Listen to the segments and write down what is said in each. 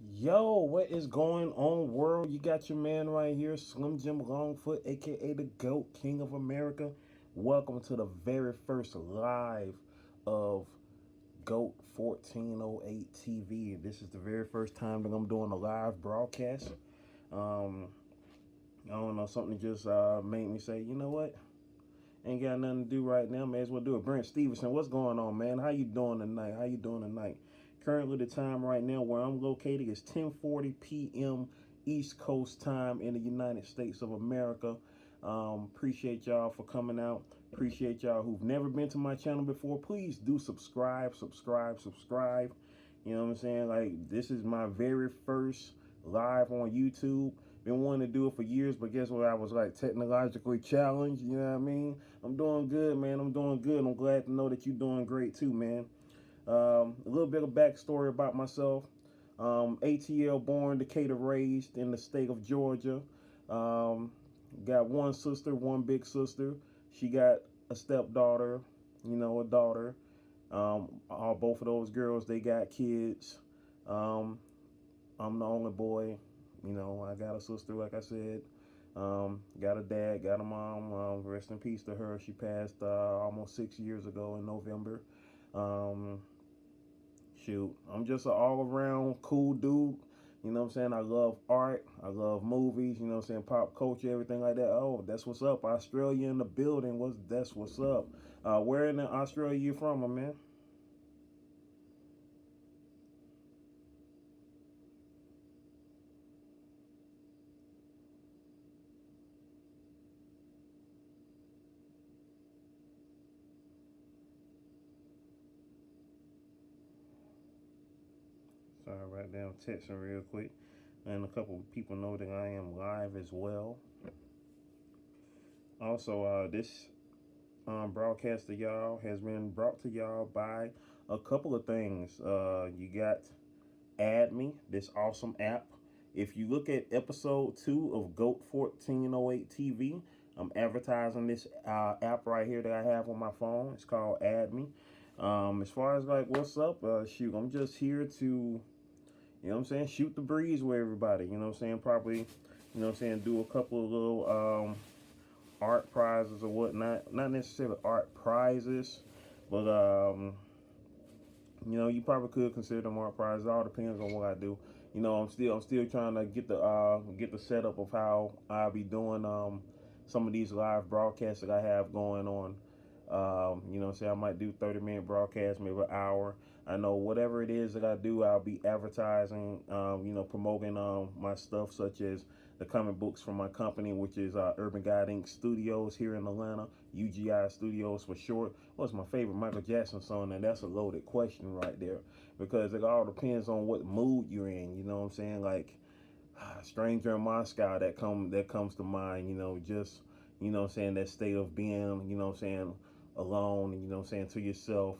Yo, what is going on, world? You got your man right here, Slim Jim Longfoot, aka the GOAT, King of America. Welcome to the very first live of GOAT 1408 TV. This is the very first time that I'm doing a live broadcast. Um, I don't know, something just made me say, you know what? Ain't got nothing to do right now. May as well do it. Brent Stevenson, what's going on, man? How you doing tonight? How you doing tonight? Currently, the time right now where I'm located is 10:40 p.m. East Coast time in the United States of America. Appreciate y'all for coming out. Appreciate y'all who've never been to my channel before. Please do subscribe. You know what I'm saying? Like, this is my very first live on YouTube. Been wanting to do it for years, but guess what? I was like technologically challenged. You know what I mean? I'm doing good, man. I'm doing good. I'm glad to know that you're doing great too, man. A little bit of backstory about myself. ATL born, Decatur raised in the state of Georgia. Um, got one sister, one big sister. She got a stepdaughter, a daughter. All both of those girls, they got kids. Um, I'm the only boy. I got a sister, like I said. Got a dad, got a mom. Rest in peace to her. She passed almost 6 years ago in November. Um, Shoot, I'm just an all around cool dude. You know what I'm saying? I love art. I love movies. You know what I'm saying? Pop culture, everything like that. Oh, that's what's up. Australia in the building. That's what's up? Where in Australia you from, my man? Sorry, right there. I'm texting real quick. And a couple of people know that I am live as well. Also, this broadcast to y'all has been brought to y'all by a couple of things. You got Add Me, this awesome app. If you look at episode 2 of GOAT 1408 TV, I'm advertising this app right here that I have on my phone. It's called Add Me. As far as like what's up, shoot, I'm just here to, shoot the breeze with everybody. You know what I'm saying? Probably, do a couple of little art prizes or whatnot. Not necessarily art prizes, but you probably could consider them art prizes. It all depends on what I do. I'm still trying to get the setup of how I'll be doing some of these live broadcasts that I have going on. Say I might do 30-minute broadcasts, maybe an hour. I know whatever it is that I do, I'll be advertising, promoting my stuff, such as the comic books from my company, which is Urban Guide Inc. Studios here in Atlanta, UGI Studios for short. What's my favorite Michael Jackson song? And that's a loaded question right there, because it all depends on what mood you're in. You know what I'm saying? Like Stranger in Moscow, that comes to mind. Just that state of being. Alone. To yourself.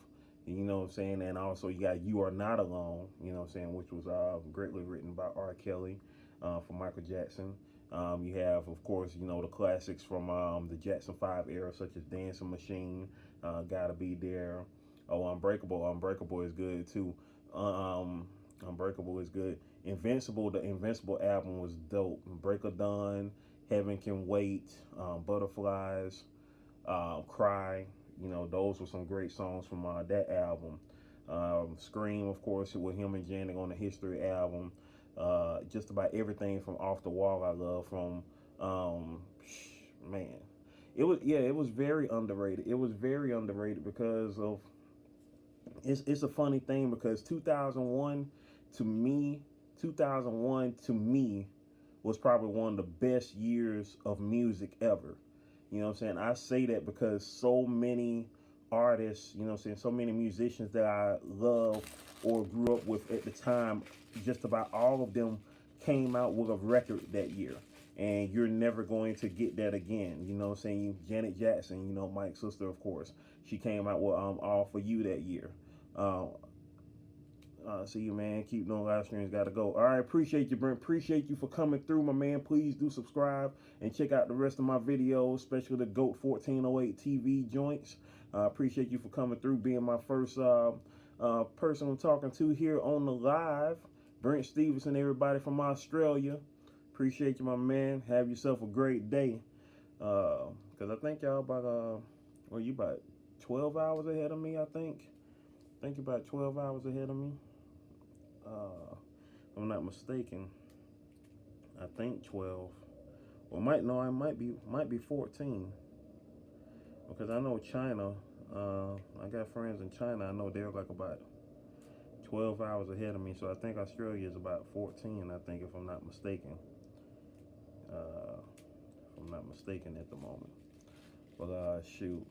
And also you got You Are Not Alone. Which was greatly written by R. Kelly for Michael Jackson. You have, of course, the classics from the Jackson 5 era, such as Dancing Machine, Gotta Be There. Oh, Unbreakable is good too. Unbreakable is good. The Invincible album was dope. Break of Dawn, Heaven Can Wait, Butterflies, Cry. Those were some great songs from that album. Scream, of course, with him and Janet on the History album. Just about everything from Off the Wall I love from, man. It was very underrated. It was very underrated because of it's a funny thing because 2001 to me 2001 to me was probably one of the best years of music ever. You know what I'm saying? I say that because so many artists, so many musicians that I love or grew up with at the time, just about all of them came out with a record that year. And you're never going to get that again. You know what I'm saying? Janet Jackson, Mike's sister, of course. She came out with All For You that year. Uh, See you, man. Keep doing live streams. Gotta go. All right. Appreciate you, Brent. Appreciate you for coming through, my man. Please do subscribe and check out the rest of my videos, especially the GOAT 1408 TV joints. Appreciate you for coming through, being my first person I'm talking to here on the live. Brent Stevenson, everybody from Australia. Appreciate you, my man. Have yourself a great day. Cause I think y'all about well, you about 12 hours ahead of me. I think you're about 12 hours ahead of me. If I'm not mistaken. I think 12. Well, it might be 14. Because I know China. I got friends in China. I know they're like about 12 hours ahead of me. So I think Australia is about 14. I think, if I'm not mistaken. If I'm not mistaken at the moment. But shoot.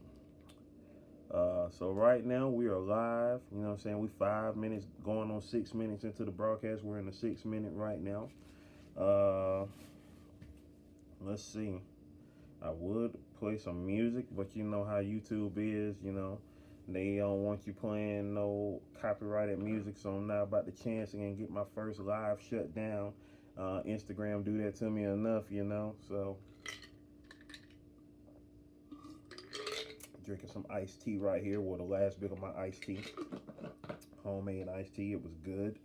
So right now we are live. You know what I'm saying? We 5 minutes going on 6 minutes into the broadcast. We're in the 6 minute right now. Let's see. I would play some music, but you know how YouTube is, you know. They don't want you playing no copyrighted music, so I'm not about to chance and get my first live shut down. Instagram do that to me enough, you know. So drinking some iced tea right here. Well, the last bit of my iced tea, homemade iced tea. It was good.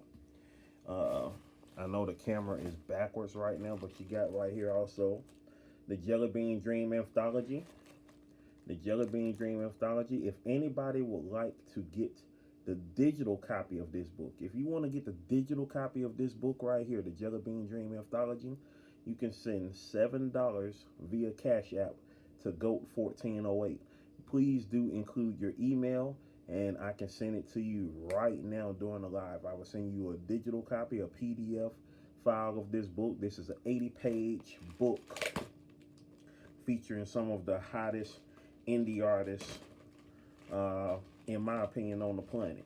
I know the camera is backwards right now, but you got right here also the Jelly Bean Dream Anthology. The Jelly Bean Dream Anthology. If anybody would like to get the digital copy of this book, if you want to get the digital copy of this book right here, the Jelly Bean Dream Anthology, you can send $7 via Cash App to GOAT1408. Please do include your email, and I can send it to you right now during the live. I will send you a digital copy, a PDF file of this book. This is an 80-page book featuring some of the hottest indie artists, in my opinion, on the planet.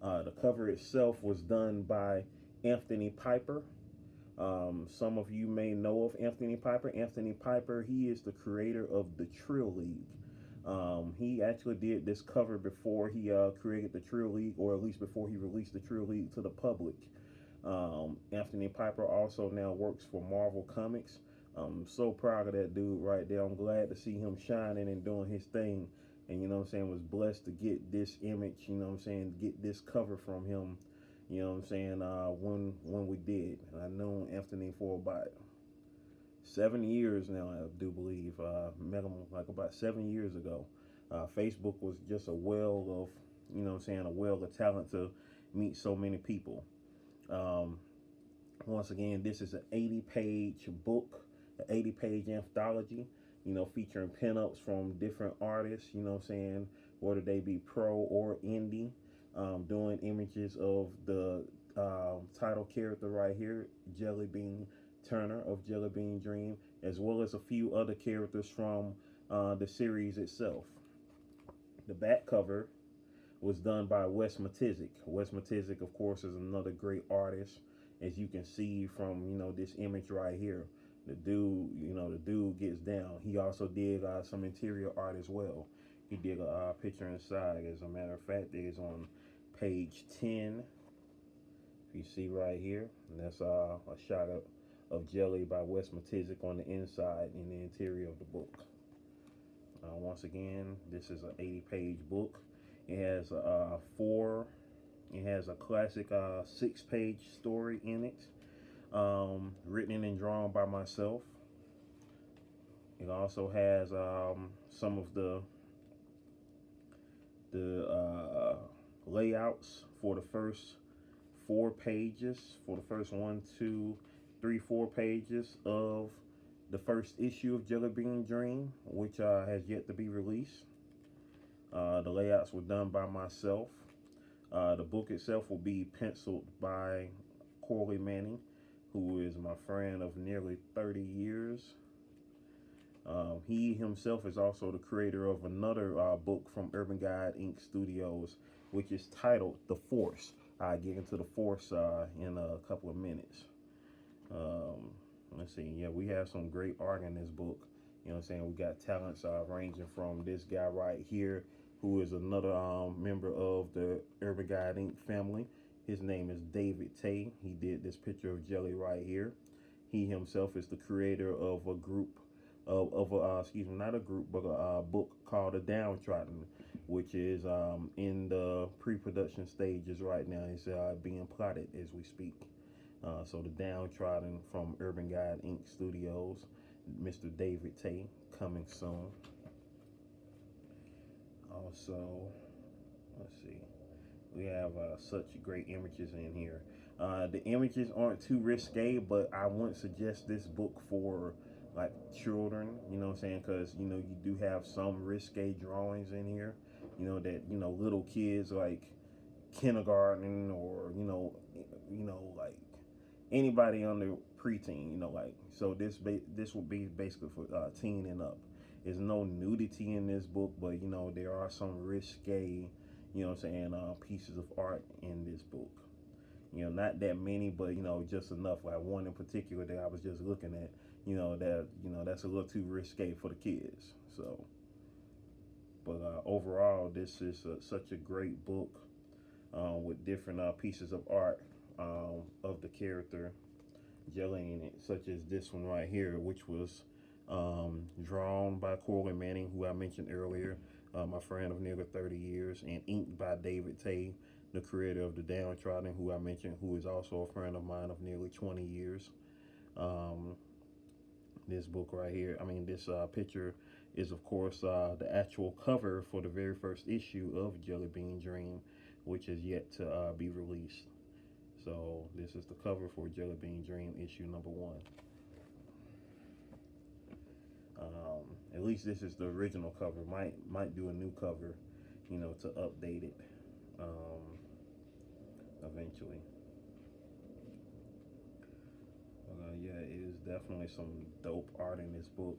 The cover itself was done by Anthony Piper. Some of you may know of Anthony Piper. Anthony Piper, he is the creator of the Trill League. He actually did this cover before he created the Trill League, or at least before he released the Trill League to the public. Anthony Piper also now works for Marvel Comics. I'm so proud of that dude right there. I'm glad to see him shining and doing his thing. And, you know what I'm saying, was blessed to get this image, you know what I'm saying, get this cover from him, you know what I'm saying, when we did. I known Anthony for about 7 years now, I do believe. Met him like about 7 years ago. Facebook was just a well of, you know what I'm saying, a well of talent to meet so many people. Once again, this is an 80-page book, an 80-page anthology, you know, featuring pinups from different artists, you know what I'm saying, whether they be pro or indie, doing images of the title character right here, Jelly Bean Turner of Jelly Bean Dream, as well as a few other characters from the series itself. The back cover was done by Wes Matizik. Wes Matizik, of course, is another great artist, as you can see from, you know, this image right here. The dude gets down. He also did some interior art as well. He did a picture inside. As a matter of fact, it is on page 10. If you see right here, and that's a shot of Jelly by Wes Matizik on the inside in the interior of the book. Once again, this is an 80-page book. It has It has a classic 6-page story in it, written and drawn by myself. It also has some of the layouts for the first 4 pages, for the first 1, 2, 3, 4 pages of the first issue of Jelly Bean Dream, which has yet to be released. The layouts were done by myself. The book itself will be penciled by Corley Manning, who is my friend of nearly 30 years. He himself is also the creator of another book from Urban Guide Inc. Studios, which is titled The Force. I'll get into The Force in a couple of minutes. Let's see. Yeah, we have some great art in this book. You know what I'm saying? We got talents ranging from this guy right here, who is another member of the Urban Guide Inc. family. His name is David Tay. He did this picture of Jelly right here. He himself is the creator of a group, not a group, but a book called The Downtrodden. which is in the pre-production stages right now. It's being plotted as we speak. So the Downtrodden from Urban Guide Inc. Studios, Mr. David Tay, coming soon. Also, let's see, we have such great images in here. The images aren't too risque, but I wouldn't suggest this book for like children, you know what I'm saying? Because you know you do have some risque drawings in here, you know, that you know little kids like kindergarten, or like anybody under preteen, you know, like, so this will be basically for teen and up. There's no nudity in this book, but you know there are some risque, you know what I'm saying, pieces of art in this book. You know, not that many, but you know just enough. Like one in particular that I was just looking at, that's a little too risque for the kids. So, but overall, this is such a great book with different pieces of art of the character Jelly in it, such as this one right here, which was drawn by Corey Manning, who I mentioned earlier, my friend of nearly 30 years, and inked by David Tay, the creator of The Downtrodden, who I mentioned, who is also a friend of mine of nearly 20 years. This book right here, this picture is, of course, the actual cover for the very first issue of Jelly Bean Dream, which is yet to be released. So this is the cover for Jelly Bean Dream issue number 1. At least this is the original cover. Might do a new cover, you know, to update it eventually. Yeah, it is definitely some dope art in this book.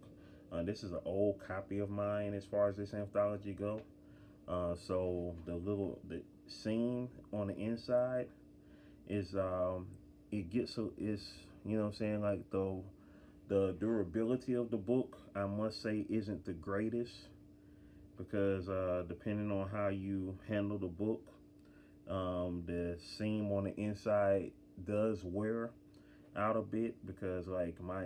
This is an old copy of mine as far as this anthology go. So the seam on the inside is it gets is, you know what I'm saying, like the durability of the book, I must say, isn't the greatest, because depending on how you handle the book, the seam on the inside does wear out a bit, because like my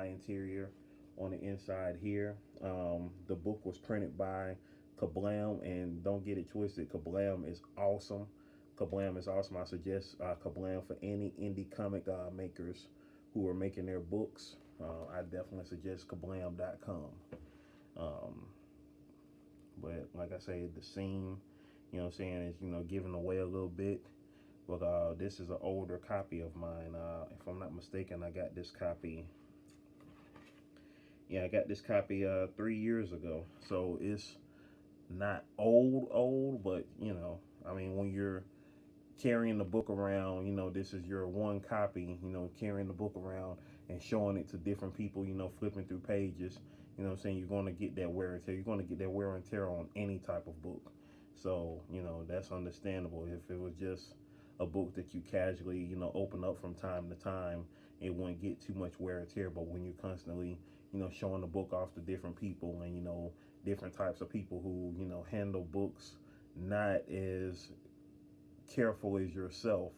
interior on the inside here, the book was printed by Kablam, and don't get it twisted, Kablam is awesome. Kablam is awesome. I suggest Kablam for any indie comic makers who are making their books. I definitely suggest Kablam.com. But like I say, the seam, you know what I'm saying, is, you know, giving away a little bit. But this is an older copy of mine. If I'm not mistaken, I got this copy. Yeah, I got this copy 3 years ago. So it's not old, but you know, when you're carrying the book around, you know, this is your one copy, you know, carrying the book around and showing it to different people, you know, flipping through pages, you know what I'm saying, you're going to get that wear and tear. You're going to get that wear and tear on any type of book. So, you know, that's understandable. If it was just a book that you casually, you know, open up from time to time, it wouldn't get too much wear and tear. But when you're constantly, you know, showing the book off to different people, and, you know, different types of people who, you know, handle books not as careful as yourself,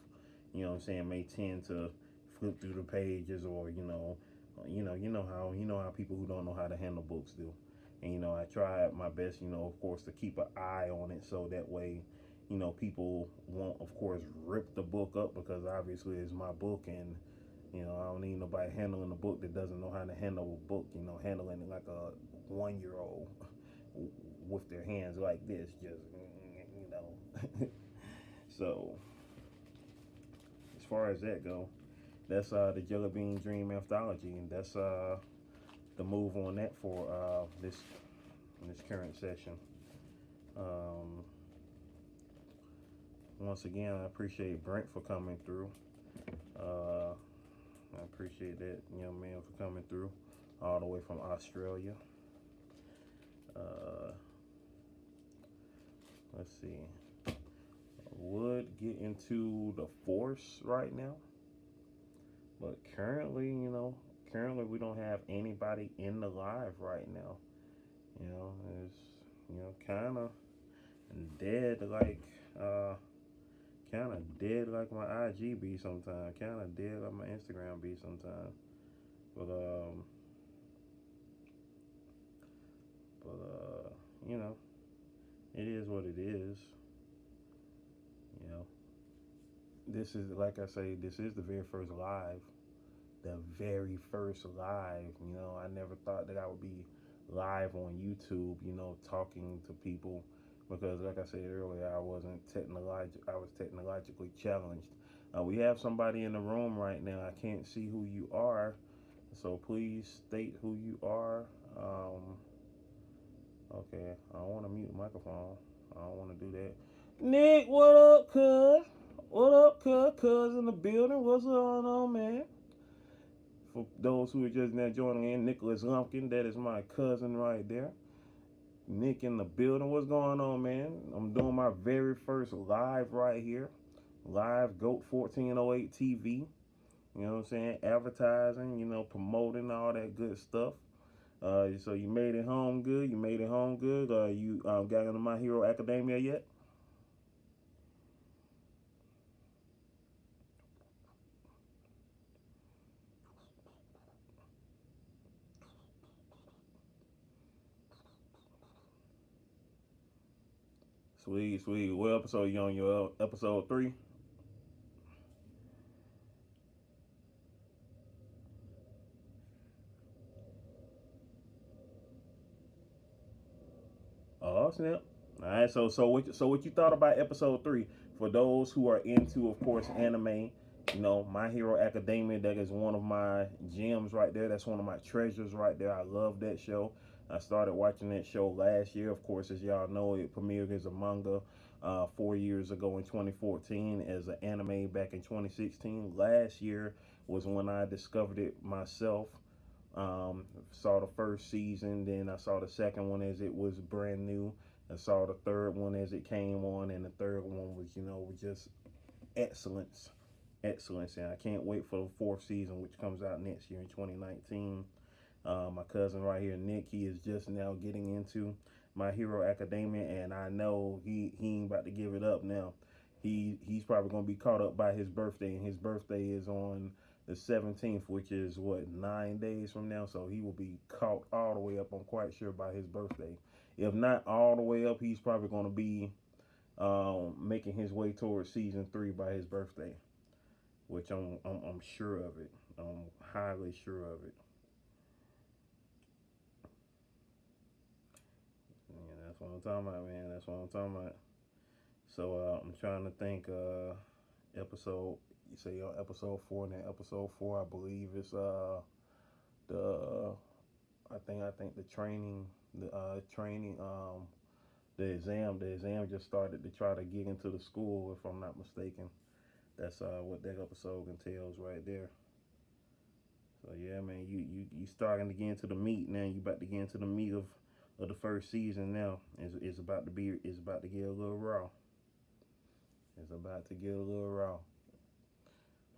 you know what I'm saying, may tend to flip through the pages, or you know how people who don't know how to handle books do. And you know, I try my best, you know, of course, to keep an eye on it, so that way, you know, people won't, of course, rip the book up, because obviously it's my book, and you know, I don't need nobody handling a book that doesn't know how to handle a book, you know, handling it like a 1-year-old with their hands like this, just, you know. So, as far as that go, that's the Jelly Bean Dream anthology, and that's the move on that for this current session. Once again, I appreciate Brent for coming through. I appreciate that young man for coming through all the way from Australia. Let's see. Would get into the Force right now, but currently we don't have anybody in the live right now. You know, it's, you know, kind of dead, like my IG be sometimes, kind of dead like my Instagram be sometimes. But you know, It is what it is. You know, this is, like I say, this is the very first live. The very first live. You know, I never thought that I would be live on YouTube, you know, talking to people because, like I said earlier, I was technologically challenged. We have somebody in the room right now. I can't see who you are, so please state who you are. Okay, I don't want to mute the microphone. I don't want to do that. Nick, what up, cuz? What up, cuz? Cuz in the building. What's going on, man? For those who are just now joining in, Nicholas Lumpkin, that is my cousin right there. Nick in the building. What's going on, man? I'm doing my very first live right here. Live GOAT 1408 TV. You know what I'm saying? Advertising, you know, promoting all that good stuff. So you made it home good. You made it home good. You got into My Hero Academia yet? Sweet, sweet. What episode you on? Your episode 3? Oh snap! All right, so what you thought about episode 3? For those who are into, of course, anime, you know, My Hero Academia. That is one of my gems right there. That's one of my treasures right there. I love that show. I started watching that show last year. Of course, as y'all know, it premiered as a manga 4 years ago in 2014, as an anime back in 2016. Last year was when I discovered it myself. Saw the first season, then I saw the second one as it was brand new. I saw the third one as it came on, and the third one was, you know, was just excellence, excellence. And I can't wait for the fourth season, which comes out next year in 2019. My cousin right here, Nick, he is just now getting into My Hero Academia, and I know he ain't about to give it up now. He's probably gonna be caught up by his birthday, and his birthday is on the 17th, which is what, 9 days from now. So he will be caught all the way up, I'm quite sure, by his birthday. If not all the way up, he's probably gonna be making his way towards season 3 by his birthday, which I'm sure of it. I'm highly sure of it. Yeah, that's what I'm talking about, man. That's what I'm talking about. So I'm trying to think. Episode, you say episode 4, and then episode 4, I believe is the I think the training, the exam just started to try to get into the school, if I'm not mistaken. That's what that episode entails right there. So yeah, man, you starting to get into the meat now. You about to get into the meat of the first season now. It's about to get a little raw. It's about to get a little raw.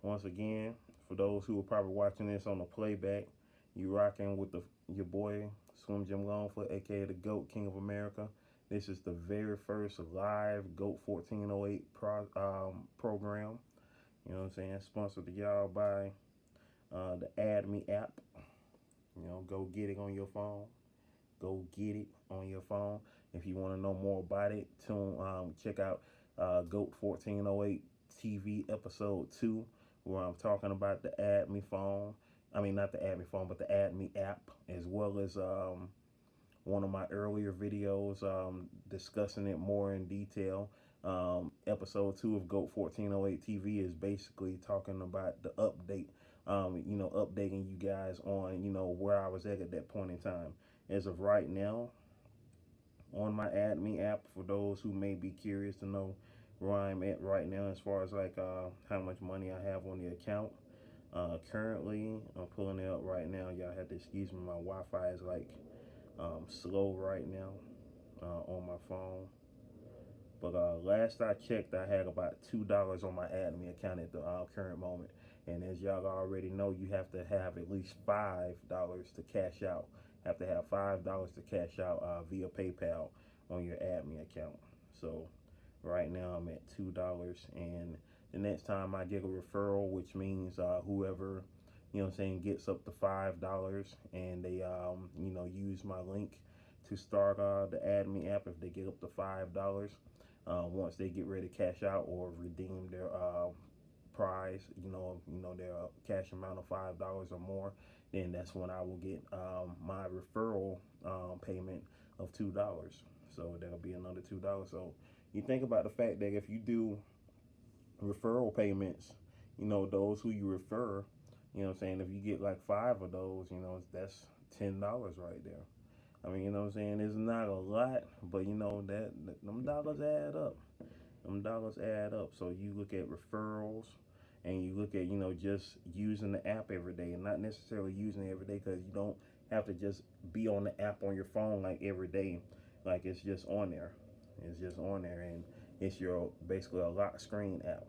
Once again, for those who are probably watching this on the playback, you rocking with your boy Slim Jim Longfoot, aka the GOAT King of America. This is the very first live GOAT 1408 program. You know what I'm saying? Sponsored to y'all by the Add Me app. You know, go get it on your phone. Go get it on your phone. If you want to know more about it, check out GOAT 1408 TV episode 2, where I'm talking about the Add Me phone. I mean, not the Add Me phone, but the Add Me app, as well as one of my earlier videos discussing it more in detail. Episode 2 of GOAT 1408 TV is basically talking about the update, updating you guys on, where I was at that point in time. As of right now, on my Add Me app, for those who may be curious to know where I'm at right now as far as like how much money I have on the account. Currently, I'm pulling it up right now. Y'all have to excuse me. My Wi-Fi is like slow right now on my phone. But last I checked, I had about $2 on my Add Me account at the current moment. And as y'all already know, you have to have at least $5 to cash out. Have to have $5 to cash out via PayPal on your Add Me account. So right now I'm at $2, and the next time I get a referral, which means whoever, gets up to $5 and they use my link to start the Adme app if they get up to $5. Once they get ready to cash out or redeem their prize, their cash amount of $5 or more, then that's when I will get my referral payment of $2. So that'll be another $2. So you think about the fact that if you do referral payments, those who you refer, what I'm saying, if you get like five of those, that's $10 right there. I mean, what I'm saying, it's not a lot, but that them dollars add up. Them dollars add up. So you look at referrals, and you look at just using the app every day, and not necessarily using it every day, because you don't have to just be on the app on your phone like every day. Like, it's just on there. It's just on there, and it's your basically a lock screen app.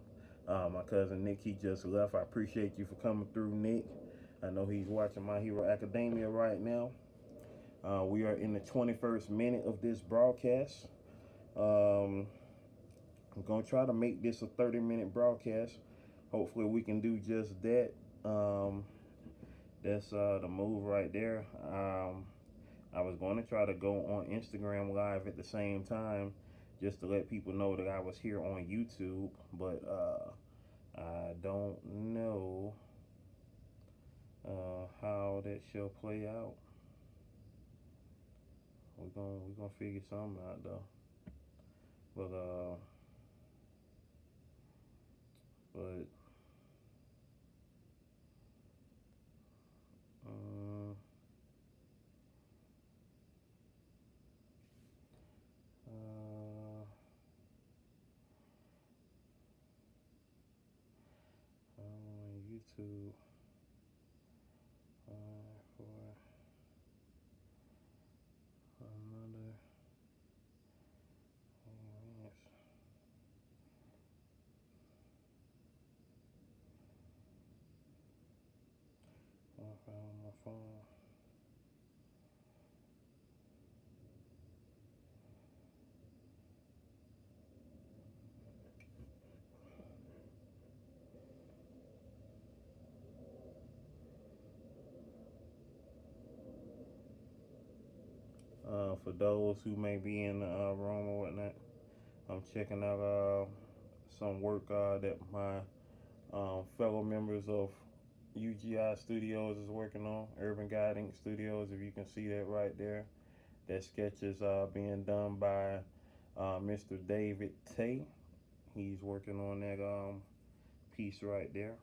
My cousin Nick, he just left. I appreciate you for coming through, Nick. I know he's watching My Hero Academia right now. We are in the 21st minute of this broadcast. I'm going to try to make this a 30-minute broadcast. Hopefully we can do just that. That's the move right there. I was going to try to go on Instagram Live at the same time, just to let people know that I was here on YouTube, but I don't know how that shall play out. We're gonna figure something out though. But but um, on YouTube for another minutes. I found my phone. For those who may be in the room or whatnot, I'm checking out some work that my fellow members of UGI Studios is working on. Urban Guiding Studios, if you can see that right there. That sketch is being done by Mr. David Tay. He's working on that piece right there.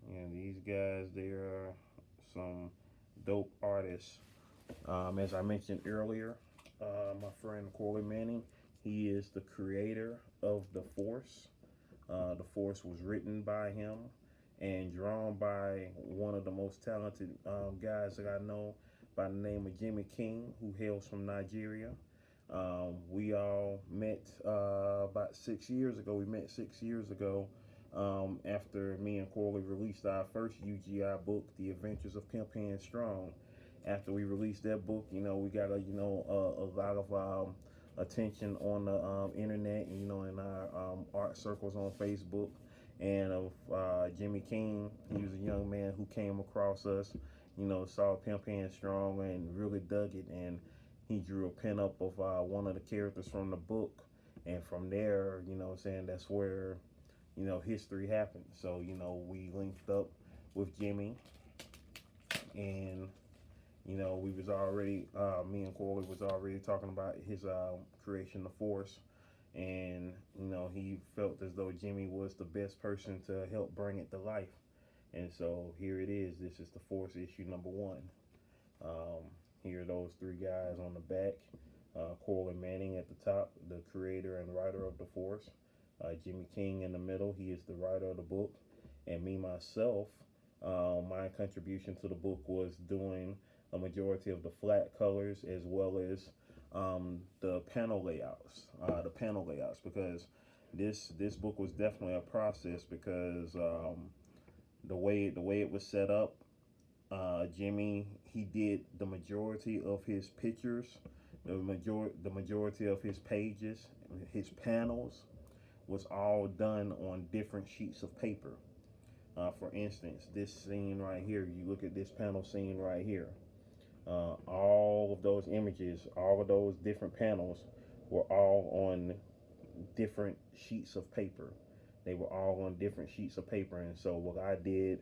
And these guys, they are some dope artists. As I mentioned earlier, my friend Corley Manning, he is the creator of The Force. The Force was written by him and drawn by one of the most talented guys that I know by the name of Jimmy King, who hails from Nigeria. We all met about 6 years ago. We met 6 years ago after me and Corley released our first UGI book, The Adventures of Pimp Hand Strong. After we released that book, we got a lot of attention on the internet, in our art circles on Facebook. And of Jimmy King, he was a young man who came across us, saw Pimp Hand Strong and really dug it, and he drew a pin up of one of the characters from the book, and from there, that's where, history happened. So, we linked up with Jimmy, and we was already, me and Corley was already talking about his creation, The Force, and he felt as though Jimmy was the best person to help bring it to life, and so here it is. This is The Force issue number 1. Here are those three guys on the back. Corley Manning at the top, the creator and writer of The Force. Jimmy King in the middle, he is the writer of the book. And me, myself, my contribution to the book was doing a majority of the flat colors as well as the panel layouts. Because this book was definitely a process, because the way it was set up, Jimmy, he did the majority of his pictures, the majority of his pages, his panels was all done on different sheets of paper. For instance, this scene right here, you look at this panel scene right here. All of those images, all of those different panels were all on different sheets of paper. They were all on different sheets of paper. And so what I did,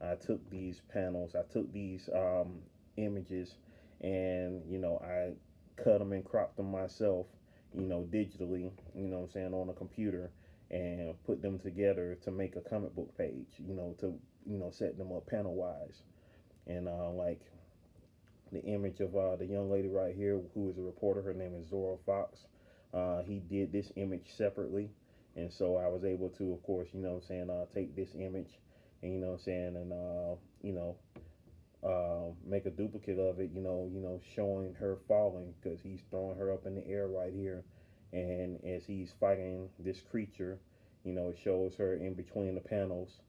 I took these panels, I took these images, and I cut them and cropped them myself, digitally, what I'm saying, on a computer, and put them together to make a comic book page, to set them up panel wise. And like the image of the young lady right here, who is a reporter, her name is Zora Fox. He did this image separately, and so I was able to, of course, take this image, and make a duplicate of it, showing her falling, because he's throwing her up in the air right here, and as he's fighting this creature, it shows her in between the panels,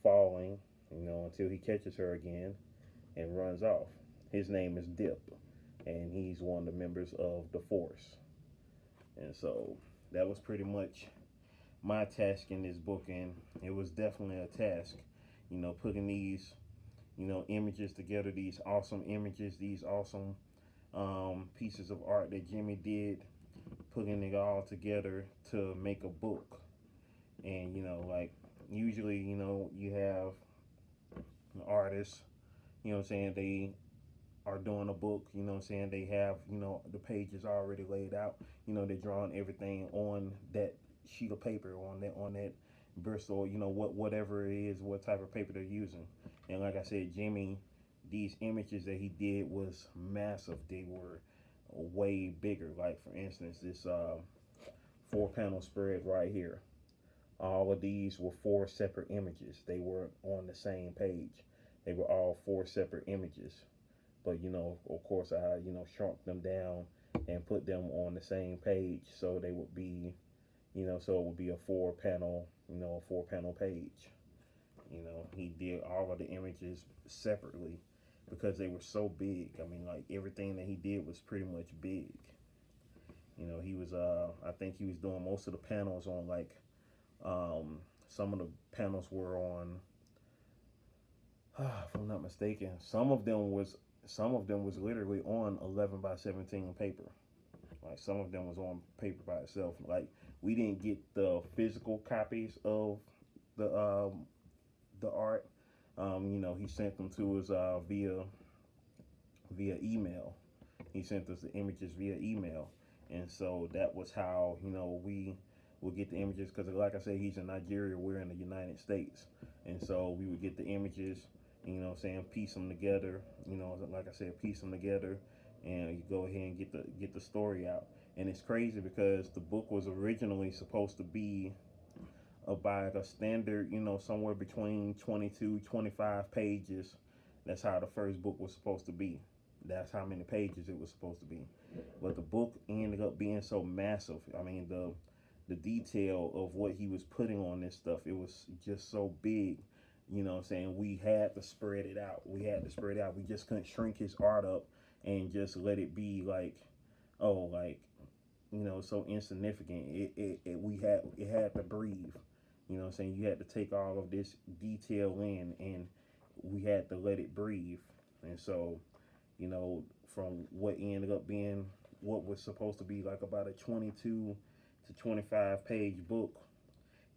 falling, until he catches her again and runs off. His name is Dip, and he's one of the members of the Force. And so that was pretty much my task in this book, and it was definitely a task, putting these, images together, these awesome images, these awesome pieces of art that Jimmy did, putting it all together to make a book. And, like usually, you have artists, they are doing a book, they have, the pages already laid out, they're drawing everything on that sheet of paper, on that Bristol, whatever it is, what type of paper they're using. And like I said, Jimmy, these images that he did was massive. They were way bigger. Like for instance, this 4-panel spread right here. All of these were 4 separate images. They weren't on the same page. They were all 4 separate images. But of course, I shrunk them down and put them on the same page, so they would be, so it would be a 4-panel, a 4-panel page. He did all of the images separately because they were so big. I mean, like everything that he did was pretty much big. He was I think he was doing most of the panels on like some of the panels were on if I'm not mistaken, some of them was literally on 11 by 17 paper. Like some of them was on paper by itself. Like we didn't get the physical copies of the art. He sent them to us via email. He sent us the images via email, and so that was how we would get the images. Because like I said, he's in Nigeria, we're in the United States, and so we would get the images. Piece them together. Like I said, piece them together, and you go ahead and get the story out. And it's crazy because the book was originally supposed to be about a standard, somewhere between 22, 25 pages. That's how the first book was supposed to be. That's how many pages it was supposed to be. But the book ended up being so massive. I mean, the detail of what he was putting on this stuff, it was just so big. We had to spread it out. We just couldn't shrink his art up and just let it be like, so insignificant. It had to breathe. You had to take all of this detail in, and we had to let it breathe. And so, from what ended up being what was supposed to be like about a 22 to 25 page book,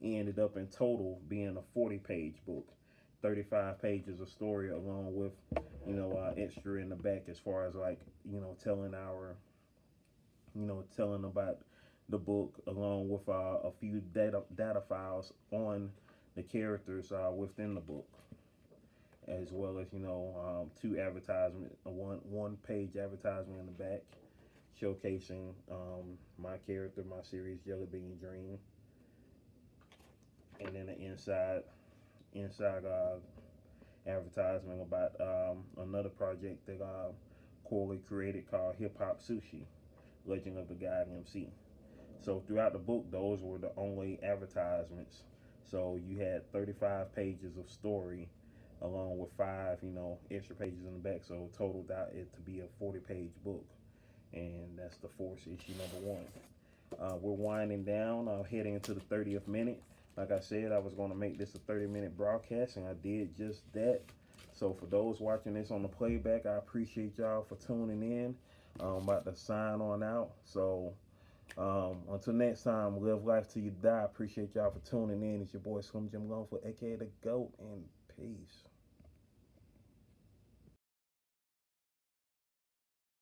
ended up in total being a 40-page book. 35 pages of story, along with extra in the back, as far as like telling telling about the book, along with a few data files on the characters within the book, as well as 2 advertisement, one page advertisement in the back showcasing my character, my series Jelly Bean Dream, and then the inside advertisement about another project that Corley created called Hip Hop Sushi, Legend of the God MC. So throughout the book, those were the only advertisements. So you had 35 pages of story, along with 5, extra pages in the back. So totaled out it to be a 40-page book, and that's the Force issue number 1. We're winding down, heading into the 30th minute. Like I said, I was going to make this a 30-minute broadcast, and I did just that. So for those watching this on the playback, I appreciate y'all for tuning in. I'm about to sign on out. So until next time, live life till you die. Appreciate y'all for tuning in. It's your boy Slim Jim Longfoot, aka the GOAT, and peace.